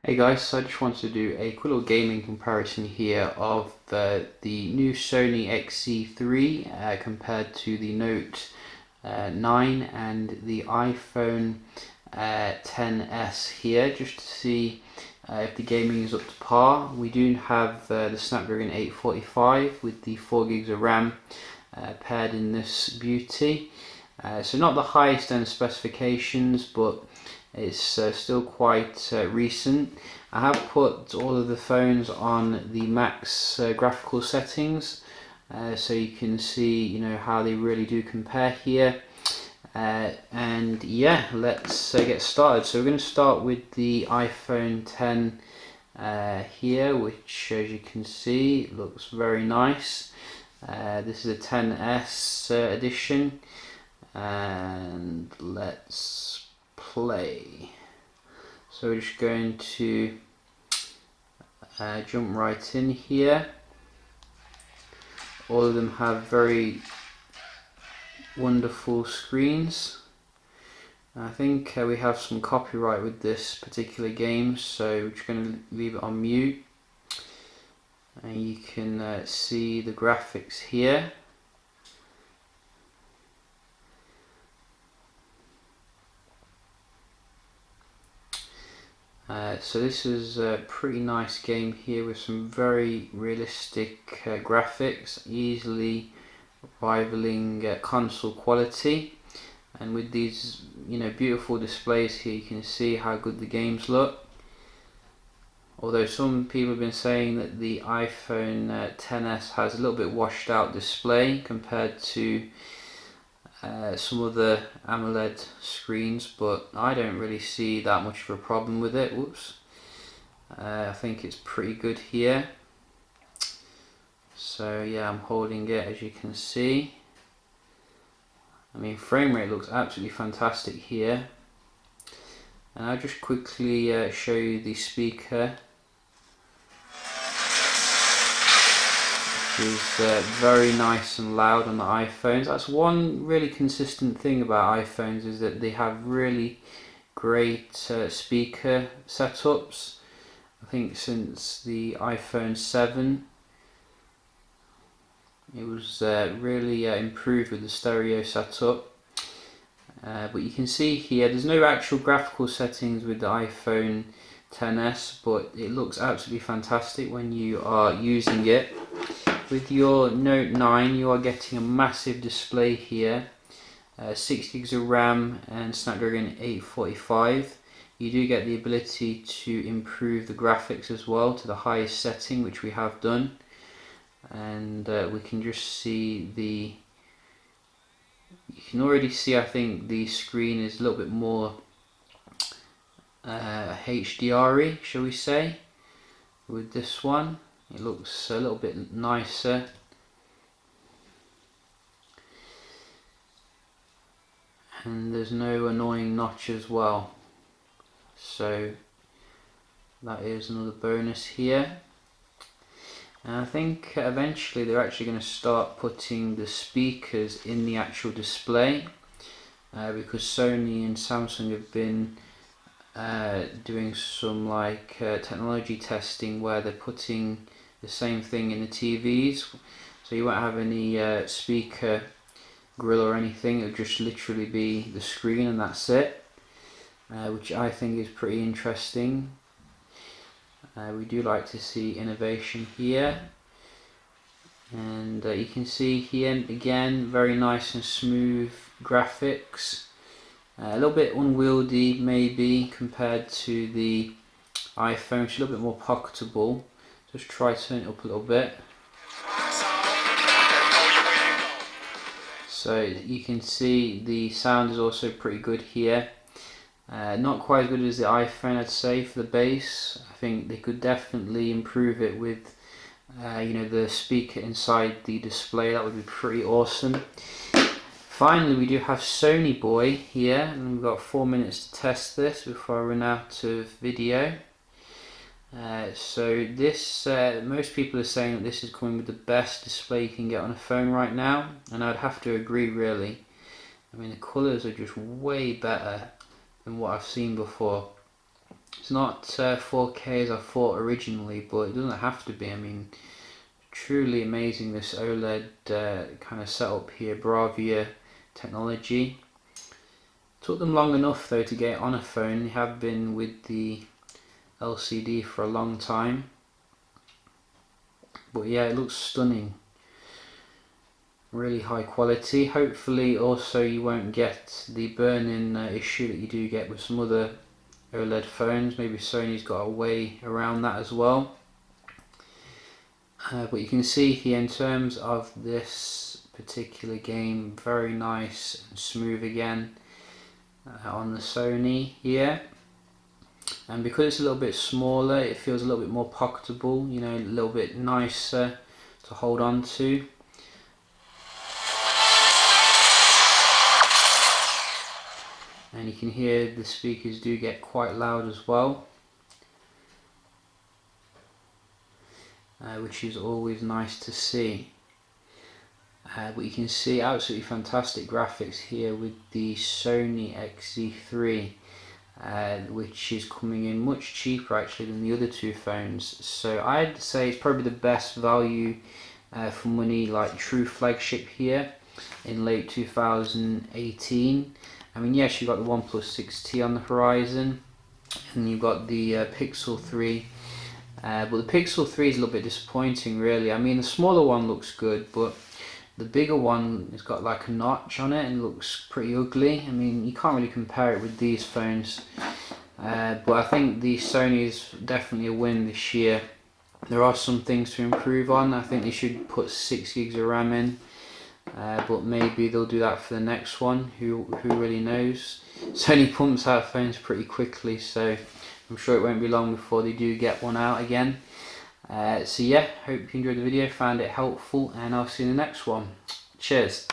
Hey guys, so I just wanted to do a quick little gaming comparison here of the new Sony XC3 compared to the Note 9 and the iPhone XS here, just to see if the gaming is up to par. We do have the Snapdragon 845 with the 4 gigs of RAM paired in this beauty. So not the highest end specifications, but it's still quite recent. I have put all of the phones on the max graphical settings, so you can see how they really do compare here. And yeah, let's get started. So we're going to start with the iPhone X here, which as you can see looks very nice. This is a XS edition, and let's play. So we're just going to jump right in here. All of them have very wonderful screens. I think we have some copyright with this particular game, so we're just going to leave it on mute. And you can see the graphics here. So this is a pretty nice game here with some very realistic graphics, easily rivaling console quality. And with these beautiful displays here, you can see how good the games look. Although some people have been saying that the iPhone XS has a little bit washed out display compared to some other AMOLED screens, but I don't really see that much of a problem with it. Whoops. I think it's pretty good here. So yeah, I'm holding it, as you can see. I mean, frame rate looks absolutely fantastic here. And I'll just quickly show you the speaker. Is very nice and loud on the iPhones. That's one really consistent thing about iPhones, is that they have really great speaker setups. I think since the iPhone 7 it was really improved with the stereo setup. But you can see here there's no actual graphical settings with the iPhone XS, but it looks absolutely fantastic when you are using it. With your Note 9 you are getting a massive display here, 6 gigs of RAM and Snapdragon 845. You do get the ability to improve the graphics as well to the highest setting, which we have done. And we can just see you can already see, I think the screen is a little bit more HDR-y, shall we say, with this one. It looks a little bit nicer. And there's no annoying notch as well. So that is another bonus here. And I think eventually they're actually going to start putting the speakers in the actual display, because Sony and Samsung have been doing some technology testing where they're putting the same thing in the TVs, so you won't have any speaker grill or anything. It'll just literally be the screen and that's it, which I think is pretty interesting. We do like to see innovation here, and you can see here again very nice and smooth graphics. A little bit unwieldy maybe compared to the iPhone, it's a little bit more pocketable. Just try to turn it up a little bit. So you can see the sound is also pretty good here. Not quite as good as the iPhone, I'd say, for the bass. I think they could definitely improve it with the speaker inside the display. That would be pretty awesome. Finally, we do have Sony Boy here, and we've got 4 minutes to test this before I run out of video. So this, most people are saying that this is coming with the best display you can get on a phone right now, and I'd have to agree really. I mean, the colours are just way better than what I've seen before. It's not 4K as I thought originally, but it doesn't have to be. I mean, truly amazing, this OLED kind of setup here, Bravia technology. Took them long enough though to get on a phone. They have been with the LCD for a long time, but yeah, it looks stunning, really high quality. Hopefully also you won't get the burn-in issue that you do get with some other OLED phones. Maybe Sony's got a way around that as well. But you can see here in terms of this particular game, very nice and smooth again on the Sony here. And because it's a little bit smaller, it feels a little bit more pocketable, you know, a little bit nicer to hold on to. And you can hear the speakers do get quite loud as well, which is always nice to see. But you can see absolutely fantastic graphics here with the Sony XC3, which is coming in much cheaper actually than the other two phones. So I'd say it's probably the best value for money, like true flagship here in late 2018. I mean, yes, you've got the OnePlus 6T on the horizon, and you've got the Pixel 3. But the Pixel 3 is a little bit disappointing really. I mean, the smaller one looks good, but the bigger one has got like a notch on it and looks pretty ugly. I mean, you can't really compare it with these phones. But I think the Sony is definitely a win this year. There are some things to improve on. I think they should put 6 gigs of RAM in. But maybe they'll do that for the next one. Who really knows? Sony pumps out phones pretty quickly, so I'm sure it won't be long before they do get one out again. So yeah, hope you enjoyed the video, found it helpful, and I'll see you in the next one. Cheers.